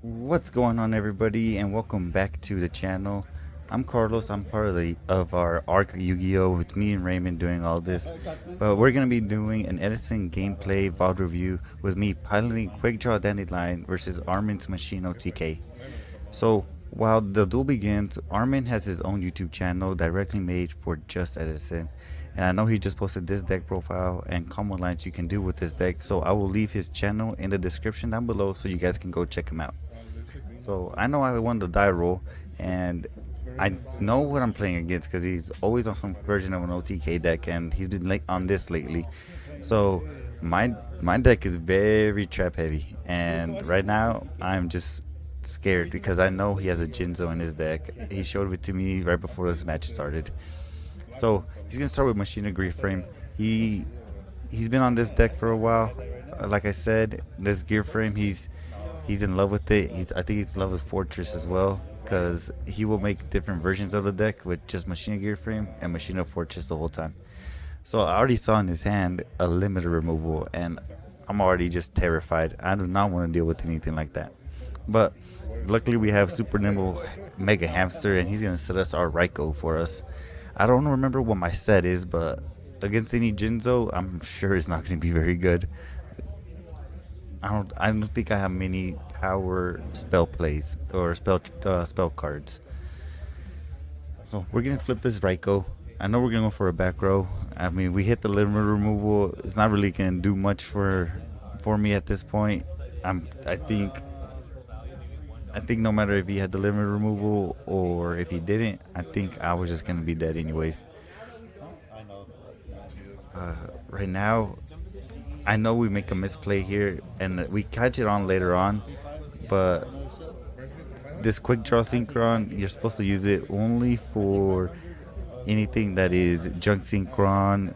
What's going on, everybody, and welcome back to the channel. I'm Carlos. I'm part of our Arc Yu-Gi-Oh. It's me and Raymond doing all this, but we're gonna be doing an Edison gameplay VOD review with me piloting Quickdraw Dandylion versus Armin's Machine OTK. So while the duel begins, Armin has his own YouTube channel directly made for just Edison. And I know he just posted this deck profile and combo lines you can do with this deck. So I will leave his channel in the description down below so you guys can go check him out. So I know I won the die roll, and I know what I'm playing against because he's always on some version of an OTK deck, and he's been late on this lately. So my deck is very trap heavy, and right now I'm just scared because I know he has a Jinzo in his deck. He showed it to me right before this match started. So he's gonna start with Machine Grief Frame. He's been on this deck for a while. Like I said, this gear frame, he's in love with it. I think he's in love with Fortress as well, because he will make different versions of the deck with just Machine Gear Frame and Machine of Fortress the whole time. So I already saw in his hand a limited removal, and I'm already just terrified. I do not want to deal with anything like that. But luckily we have Super Nimble Mega Hamster, and he's gonna set us our Raikou for us. I don't remember what my set is, but against any Jinzo, I'm sure it's not going to be very good. I don't think I have many power spell plays or spell cards. So we're gonna flip this Raikou. I know we're gonna go for a back row. I mean, we hit the limit removal. It's not really gonna do much for me at this point. I think no matter if he had the limit removal or if he didn't, I think I was just gonna be dead anyways. Right now, I know we make a misplay here and we catch it on later on, but this quick draw synchron, you're supposed to use it only for anything that is junk synchron,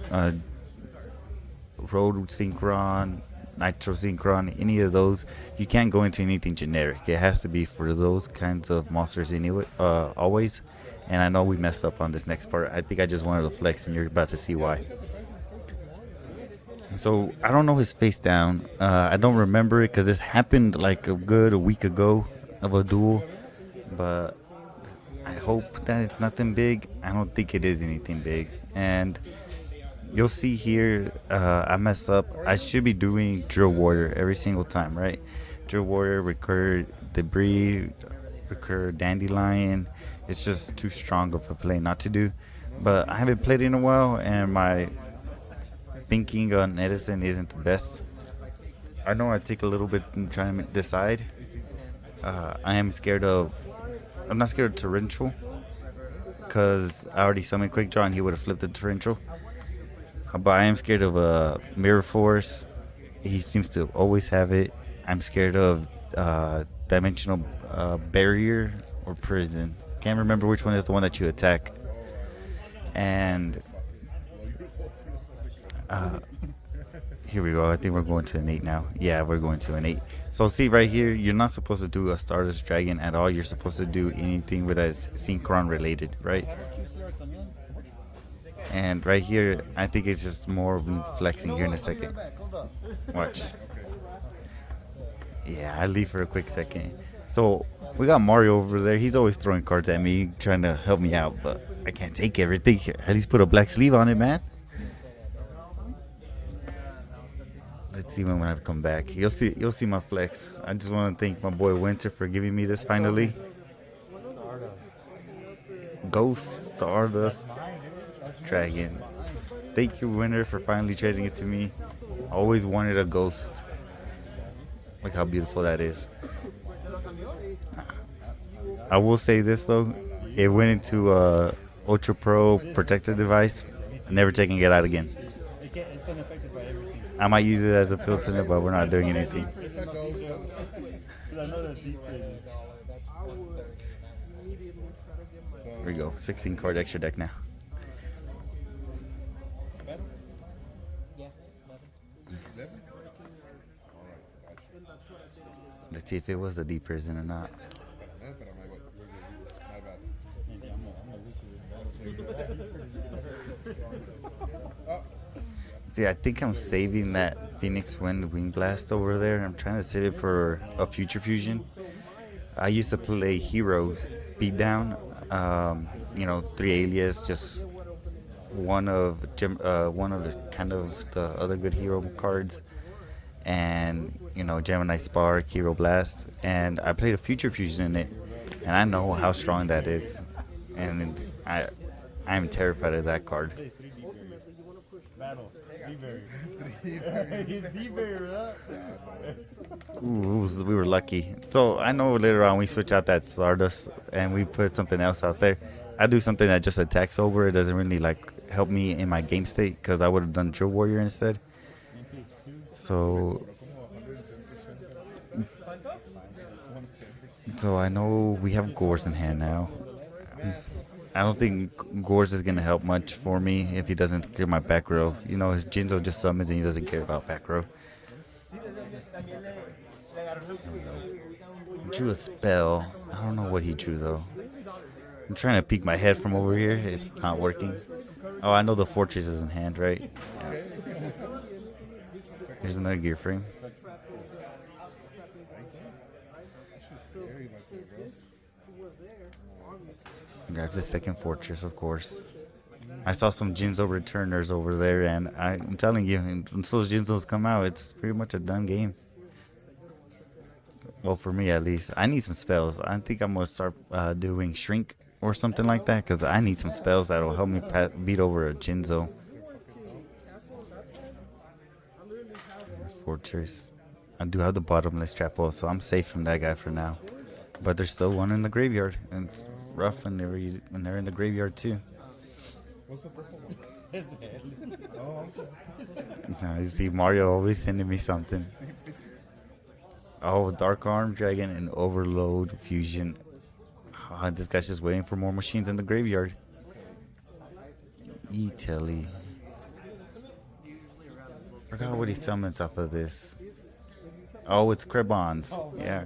road synchron, nitro synchron, any of those. You can't go into anything generic. It has to be for those kinds of monsters anyway, always. And I know we messed up on this next part. I think I just wanted to flex, and you're about to see why. So I don't know his face down. I don't remember it because this happened like a week ago of a duel. But I hope that it's nothing big. I don't think it is anything big. And you'll see here, I mess up. I should be doing Drill Warrior every single time, right? Drill Warrior, recur Debris, recur Dandelion. It's just too strong of a play not to do. But I haven't played in a while, and my thinking on Edison isn't the best. I know I take a little bit in trying to decide. I'm not scared of Torrential because I already summoned Quick Draw and he would have flipped the Torrential. But I am scared of Mirror Force. He seems to always have it. I'm scared of Dimensional Barrier or Prison. Can't remember which one is the one that you attack. And here we go. I think we're going to an 8 now. Yeah, we're going to an 8. So see right here, you're not supposed to do a Stardust Dragon at all. You're supposed to do anything with that is Synchron related, right? And right here, I think it's just more of me flexing here in a second. Watch. Yeah, I leave for a quick second. So we got Mario over there. He's always throwing cards at me, trying to help me out, but I can't take everything. At least put a black sleeve on it, man. Let's see when I come back. You'll see my flex. I just want to thank my boy Winter for giving me this finally. Ghost Stardust Dragon. Thank you, Winter, for finally trading it to me. I always wanted a ghost. Look how beautiful that is. I will say this though, it went into Ultra Pro protector device. I'm never taking it out again. I might use it as a field center, but we're not doing anything. Here we go, 16 card extra deck now. Let's see if it was a deep prison or not. See, I think I'm saving that Phoenix Wind Wing Blast over there. I'm trying to save it for a future fusion. I used to play Heroes Beatdown. You know, 3 alias, just one of the kind of the other good hero cards, and you know Gemini Spark, Hero Blast, and I played a Future Fusion in it, and I know how strong that is, and I'm terrified of that card. Ooh, we were lucky. So I know later on we switch out that Stardust and we put something else out there. I do something that just attacks over. It doesn't really like help me in my game state because I would have done Drill Warrior instead. So I know we have Gores in hand now. I don't think Gores is going to help much for me if he doesn't clear my back row. You know, Jinzo just summons and he doesn't care about back row. Drew a spell. I don't know what he drew though. I'm trying to peek my head from over here. It's not working. Oh, I know the Fortress is in hand, right? Yeah. Here's another gear frame. Grabs the second Fortress, of course. I saw some Jinzo returners over there, and I'm telling you, once those Jinzos come out, it's pretty much a done game. Well, for me at least. I need some spells. I think I'm going to start doing Shrink or something like that, because I need some spells that will help me beat over a Jinzo. Fortress. I do have the bottomless trap wall, so I'm safe from that guy for now. But there's still one in the graveyard, and it's rough when they're in the graveyard too. You see Mario always sending me something. Oh, Dark Arm Dragon and Overload Fusion. Oh, this guy's just waiting for more machines in the graveyard. Italy. Forgot what he summons off of this. Oh, it's Cribons. Yeah.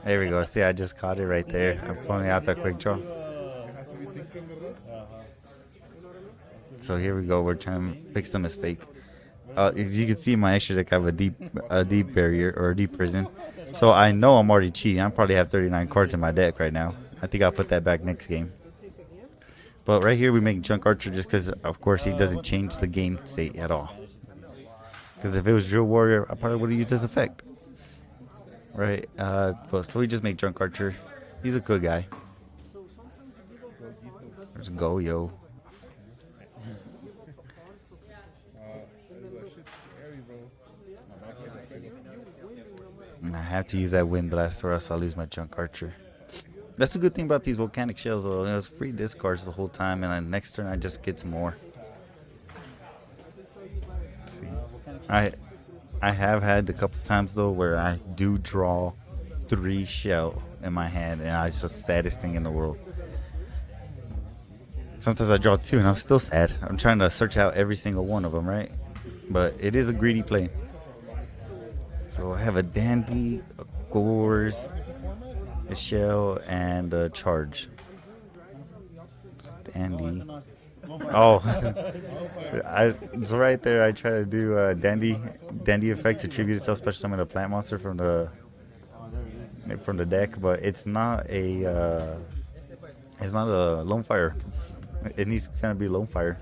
There we go. See, I just caught it right there. I'm pulling out that quick draw. So here we go. We're trying to fix the mistake. As you can see in my extra deck, I have a deep barrier or a deep prison. So I know I'm already cheating. I probably have 39 cards in my deck right now. I think I'll put that back next game. But right here we make Junk Archer just because, of course, he doesn't change the game state at all. Because if it was Drill Warrior, I probably would have used this effect. Right, so we just make Junk Archer. He's a good guy. There's Goyo. I have to use that Wind Blast or else I'll lose my Junk Archer. That's the good thing about these Volcanic Shells though. It was free discards the whole time, and then next turn I just get some more. Let's see. I have had a couple times though where I do draw 3 shell in my hand, and it's the saddest thing in the world. Sometimes I draw 2 and I'm still sad. I'm trying to search out every single one of them, right? But it is a greedy play. So I have a Dandy, a Gores, a Shell, and a Charge. Dandy. Oh, so right there I try to do Dandy effect to tribute itself, special summon a plant monster from the deck, but it's not a Lone Fire. It needs to kind of be Lone Fire.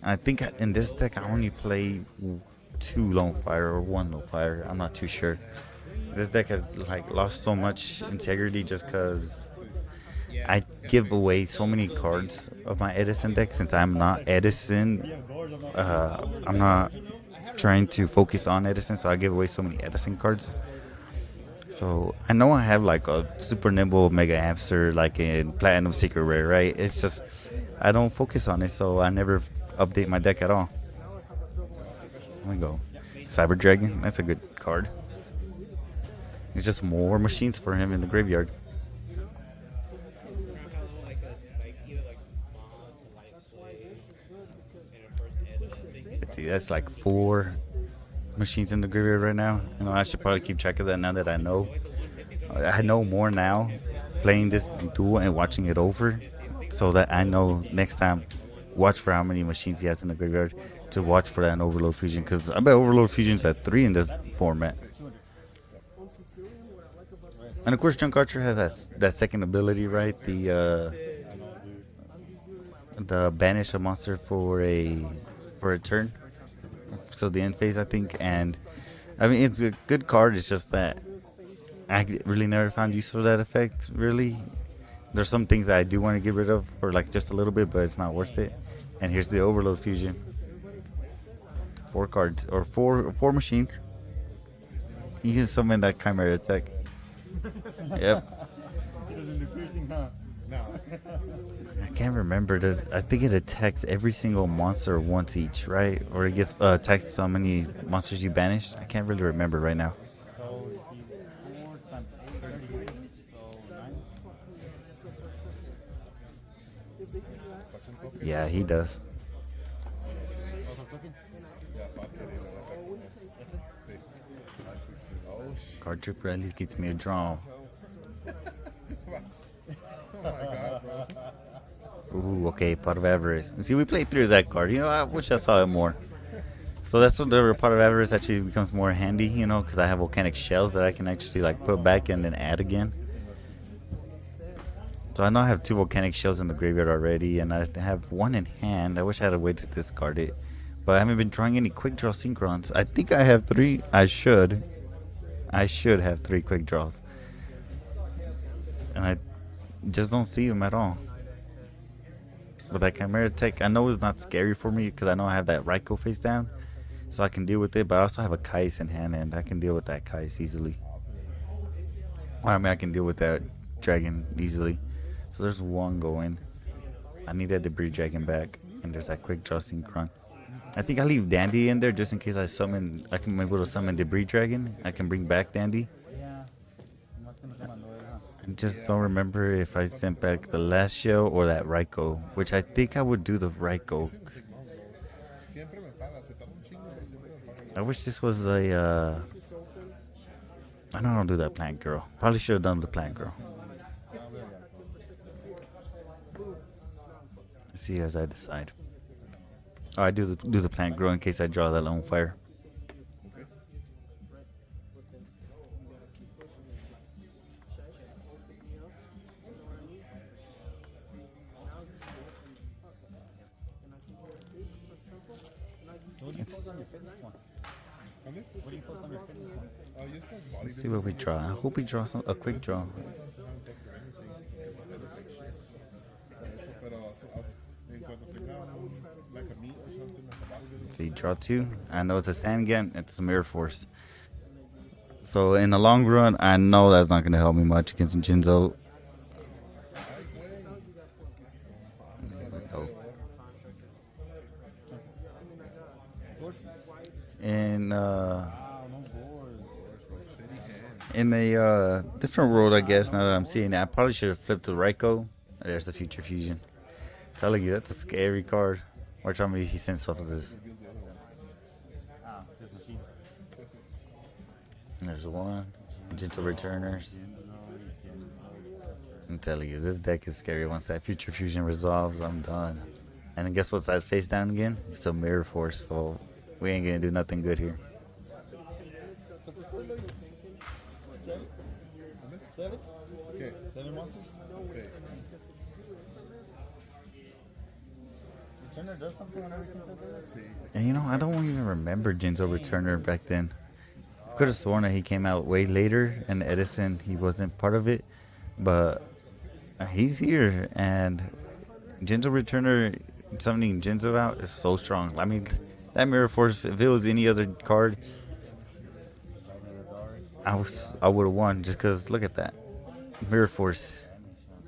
I think in this deck I only play 2 Lone Fire or 1 Lone Fire. I'm not too sure. This deck has like lost so much integrity just because I give away so many cards of my Edison deck. Since I'm not Edison, I'm not trying to focus on Edison, so I give away so many Edison cards. So I know I have like a super nimble Mega Hamster like in Platinum Secret Rare, right? It's just I don't focus on it, so I never update my deck at all. There we go. Cyber Dragon, that's a good card. It's just more machines for him in the graveyard. Let's see, that's like 4 machines in the graveyard right now. You know, I should probably keep track of that now that I know. I know more now playing this duel and watching it over, so that I know next time watch for how many machines he has in the graveyard to watch for that Overload Fusion, because I bet Overload Fusion's at 3 in this format. And of course, Junk Archer has that second ability, right? The banish a monster for a turn. So the end phase, I think, and I mean it's a good card. It's just that I really never found use for that effect. Really, there's some things that I do want to get rid of for like just a little bit, but it's not worth it. And here's the Overload Fusion. 4 cards or four machines. You can summon that Chimera attack. Yep. I can't remember. I think it attacks every single monster once each, right? Or it gets attacks so many monsters you banished. I can't really remember right now. Yeah, he does. Card Tripper at least gets me a draw. Ooh, okay, Pot of Avarice. See, we played through that card. You know, I wish I saw it more. So that's what the Pot of Avarice actually becomes more handy, you know, because I have volcanic shells that I can actually like put back and then add again. So I know I have 2 volcanic shells in the graveyard already, and I have 1 in hand. I wish I had a way to discard it, but I haven't been drawing any quick draw synchrons. I think I have 3. I should have 3 quick draws, and I just don't see them at all. But that Chimera Tech, I know it's not scary for me because I know I have that Raikou face down, so I can deal with it. But I also have a Kais in hand, and I can deal with that Kais easily. Or I mean, I can deal with that dragon easily. So there's 1 going. I need that Debris Dragon back, and there's that Quick Draw Synchron. I think I leave Dandy in there just in case I can be able to summon Debris Dragon. I can bring back Dandy. I just don't remember if I sent back the last shell or that Raikou, which I think I would do the Raikou. I wish this was a. I don't do that Plant Girl. Probably should have done the Plant Girl. Let's see as I decide. Oh, I do the Plant Girl in case I draw that Lone Fire. Let's see what we draw. I hope we draw a quick draw. Let's see, draw 2. I know it's a Sandgan. It's a Mirror Force. So in the long run, I know that's not going to help me much against Jinzo. In a different world, I guess, now that I'm seeing it, I probably should have flipped to Raikou. There's the Future Fusion. I'm telling you, that's a scary card. Watch how many he sends off of this. There's 1. Gentle Returners. I'm telling you, this deck is scary. Once that Future Fusion resolves, I'm done. And then guess what's that face down again? It's a Mirror Force, so we ain't gonna do nothing good here. 7? Okay. 7 monsters? Okay. Returner does something on every single day? And you know, I don't even remember Jinzo Returner back then. Could have sworn that he came out way later, and Edison, he wasn't part of it. But he's here, and Jinzo Returner, summoning Jinzo out is so strong. I mean, that Mirror Force, if it was any other card, I would have won, just because look at that. Mirror Force.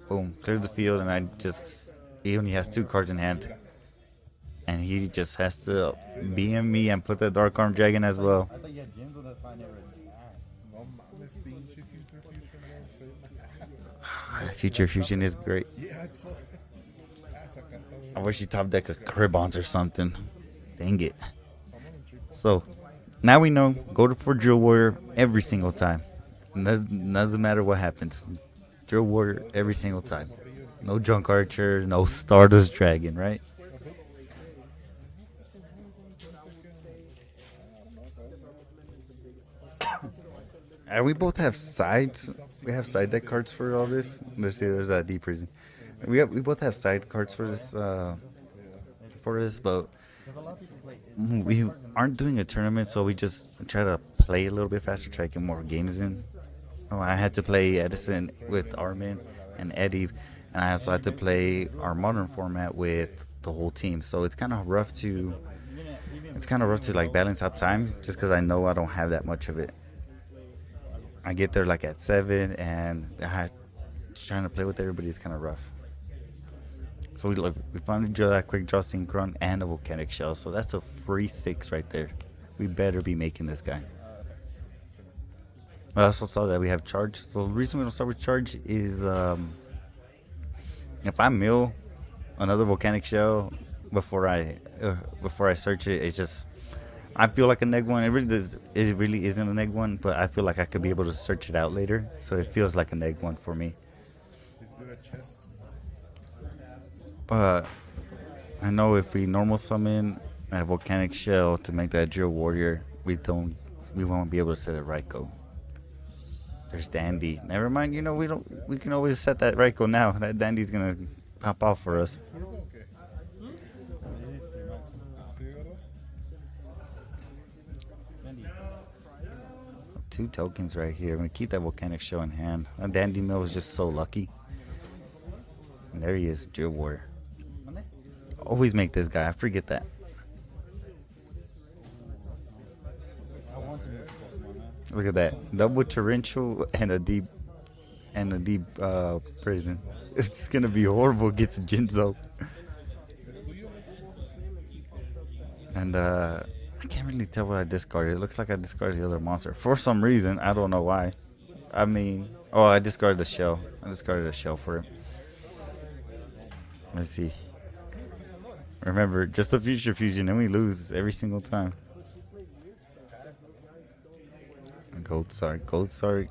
Boom. Clears the field, and he only has 2 cards in hand. And he just has to BM me and put the Dark Arm Dragon as well. I thought you had Jinzo, that's fine. Future Fusion is great. I wish he top deck a Cribons or something. Dang it. So, now we know, go for Drill Warrior every single time. Doesn't matter what happens. Drill Warrior every single time. No Junk Archer, no Stardust Dragon, right? We both have sides. We have side deck cards for all this. There's a deep prison. We both have side cards for this, but we aren't doing a tournament, so we just try to play a little bit faster, try to get more games in. Oh, I had to play Edison with Armin and Eddie, and I also had to play our modern format with the whole team. So it's kind of rough to like balance out time, just because I know I don't have that much of it. I get there like at 7, and trying to play with everybody is kind of rough. So we finally drew that Quickdraw Synchron and a Volcanic Shell, so that's a free 6 right there. We better be making this guy. I also saw that we have charge. So the reason we don't start with charge is if I mill another Volcanic Shell before I search it, it's just I feel like a neg one. It really isn't a neg one, but I feel like I could be able to search it out later, so it feels like a neg one for me. He's good at chest. But I know if we normal summon a Volcanic Shell to make that Drill Warrior, we won't be able to set a Raikou. There's Dandy. Never mind, we can always set that Raikou now. That Dandy's gonna pop off for us. Okay. 2 tokens right here. I'm gonna keep that Volcanic Shell in hand. That Dandy Mill was just so lucky. And there he is, Drill Warrior. Always make this guy. I forget that. Look at that. Double torrential and a deep prison. It's gonna be horrible against Jinzo. And I can't really tell what I discarded. It looks like I discarded the other monster. For some reason, I don't know why. I mean, I discarded the shell. I discarded a shell for it. Let's see. Remember, just a future fusion and we lose every single time. Gold sorry.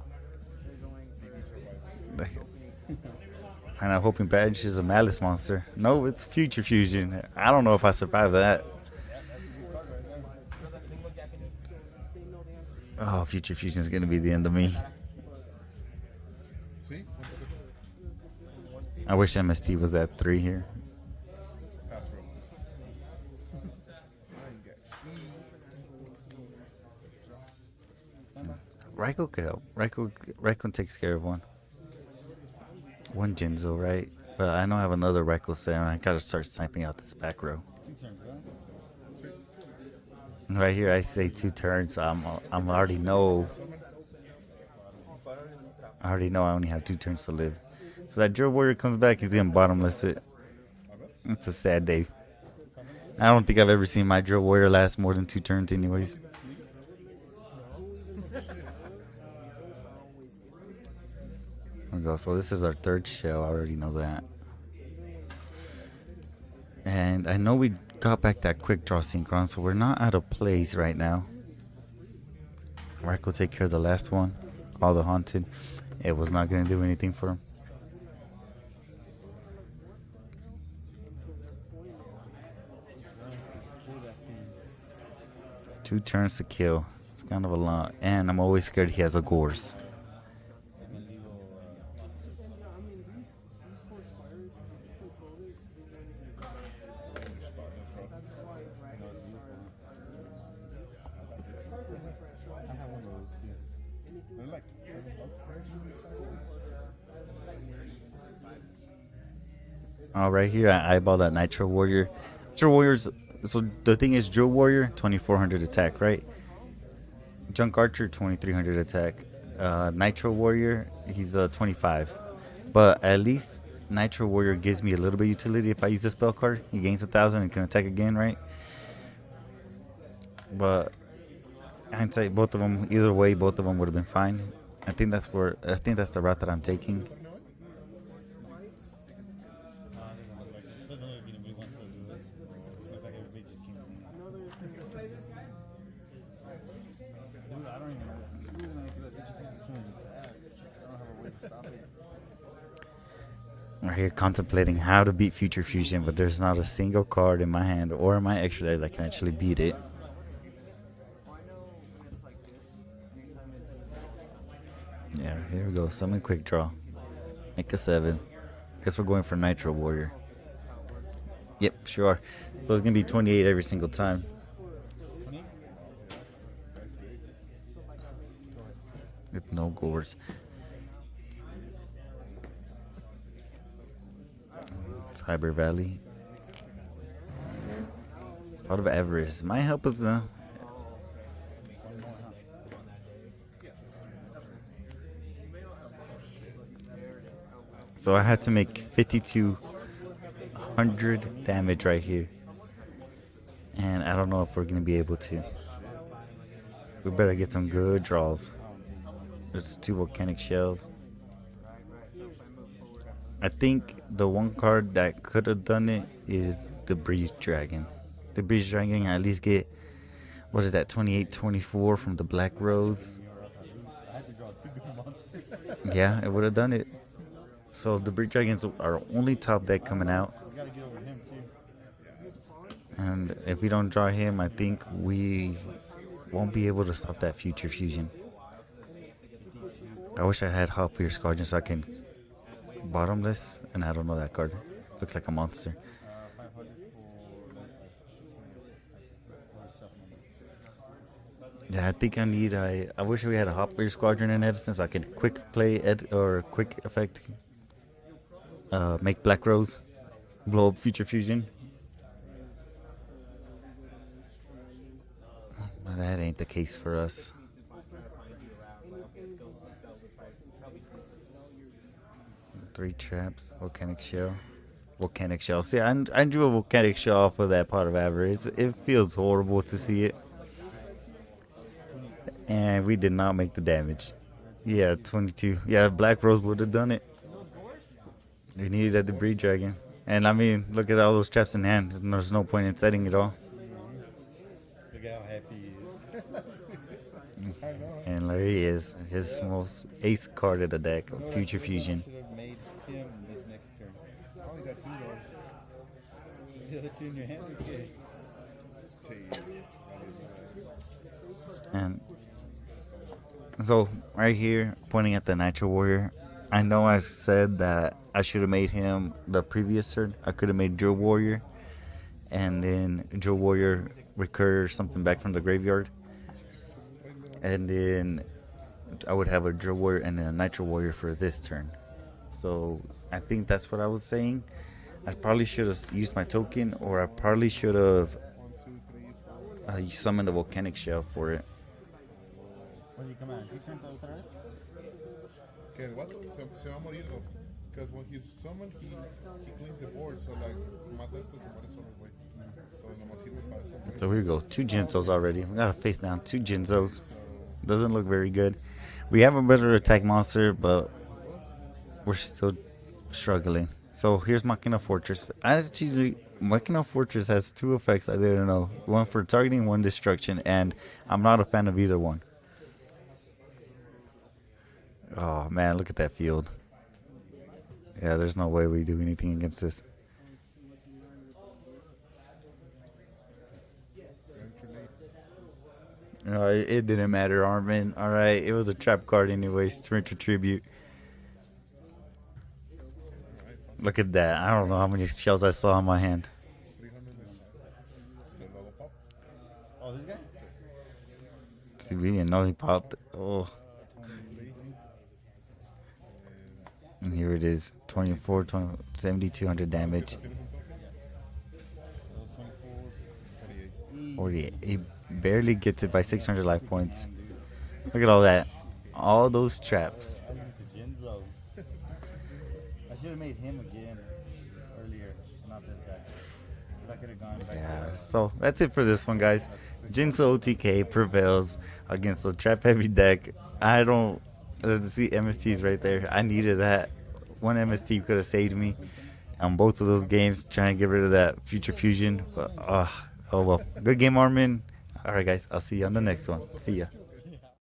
And I'm hoping Badge is a Malice monster. No, it's future fusion. I don't know if I survive that. Oh, future fusion is gonna be the end of me. I wish MST was at 3 here. Raikou could help. Raikou takes care of one Jinzo, right? But I know I have another Raikou set, and I gotta start sniping out this back row. Right here, I say 2 turns, so I already know I only have 2 turns to live. So that Drill Warrior comes back, he's gonna bottomless it. It's a sad day. I don't think I've ever seen my Drill Warrior last more than 2 turns anyways. There we go. So this is our 3rd shell. I already know that. And I know we got back that Quickdraw Synchron, so we're not out of place right now. Raikou will take care of the last one. Call the Haunted. It was not going to do anything for him. Two turns to kill. It's kind of a lot. And I'm always scared he has a Gorse. Right here, I eyeball that Nitro Warrior. Nitro Warrior's, so the thing is, Drill Warrior 2400 attack, right? Junk Archer 2300 attack. Nitro Warrior, he's 25. But at least Nitro Warrior gives me a little bit of utility if I use the spell card. He gains 1000 and can attack again, right? But hindsight, both of them, either way, both of them would have been fine. I think that's the route that I'm taking. We're here contemplating how to beat Future Fusion, but there's not a single card in my hand or in my extra deck that can actually beat it. Here we go. Summon Quickdraw. Make a 7. Guess we're going for Nitro Warrior. Yep, sure are. So it's going to be 28 every single time. With no gores. It's Hybrid Valley. Out of Avarice. Might help us though. So I had to make 5,200 damage right here. And I don't know if we're going to be able to. We better get some good draws. There's 2 volcanic shells. I think the one card that could have done it is the Breeze Dragon. The Breeze Dragon at least get, what is that, 28, 24 from the Black Rose. Yeah, it would have done it. So the Breeze Dragon's our only top deck coming out. And if we don't draw him, I think we won't be able to stop that Future Fusion. I wish I had Hot Pierce Guardian so I can bottomless, and I don't know that card. Looks like a monster. Yeah, I think I need. I wish we had a Hot Pierce Squadron in Edison so I could quick play or quick effect. Make Black Rose, blow up Future Fusion. That ain't the case for us. Three traps, volcanic shell. Volcanic shell. See, I drew a volcanic shell off of that pot of avarice. It feels horrible to see it. And we did not make the damage. Yeah, 22. Yeah, Black Rose would have done it. We needed that Debris Dragon. And I mean, look at all those traps in hand. There's no point in setting it all. Look how happy he is. And there he is. His most ace card of the deck, Future Fusion. Should have made him this next turn. I only got 2 doors. The other 2 in your hand, okay. And so right here, pointing at the Nitro Warrior, I know I said that I should have made him the previous turn. I could have made Drill Warrior, and then Drill Warrior recur something back from the graveyard, and then I would have a Drill Warrior and then a Nitro Warrior for this turn. So I think that's what I was saying. I probably should have used my token, or I probably should have summoned a volcanic shell for it. When you come out, 2 turns otra vez? Que el vato se va a morir though. Because when he's summoned, he cleans the board. So like, mata esto se muere solo, güey. So nomás sirve para esto. So here we go. 2 Jinzos already. We got a face down. 2 Jinzos. Doesn't look very good. We have a better attack monster, but we're still struggling. So here's Machina Fortress. Actually, Machina Fortress has 2 effects I didn't know. One for targeting, one destruction, and I'm not a fan of either one. Oh man, look at that field. Yeah, there's no way we do anything against this. No, it didn't matter, Armin. Alright, it was a trap card anyways, to retribute. Look at that. I don't know how many shells I saw in my hand. Oh, this guy? See, we didn't know he popped. Oh. And here it is. 24, 20, 7,200 damage. 48. He barely gets it by 600 life points. Look at all that. All those traps. I used the Jinzo. I should have made him again earlier, not this guy. I could have gone back. Yeah, so that's it for this one, guys. Jinzo OTK prevails against the trap heavy deck. I don't see MSTs right there. I needed that. One MST could have saved me on both of those games, trying to get rid of that Future Fusion. But oh well. Good game, Armin. All right, guys. I'll see you on the next one. See ya.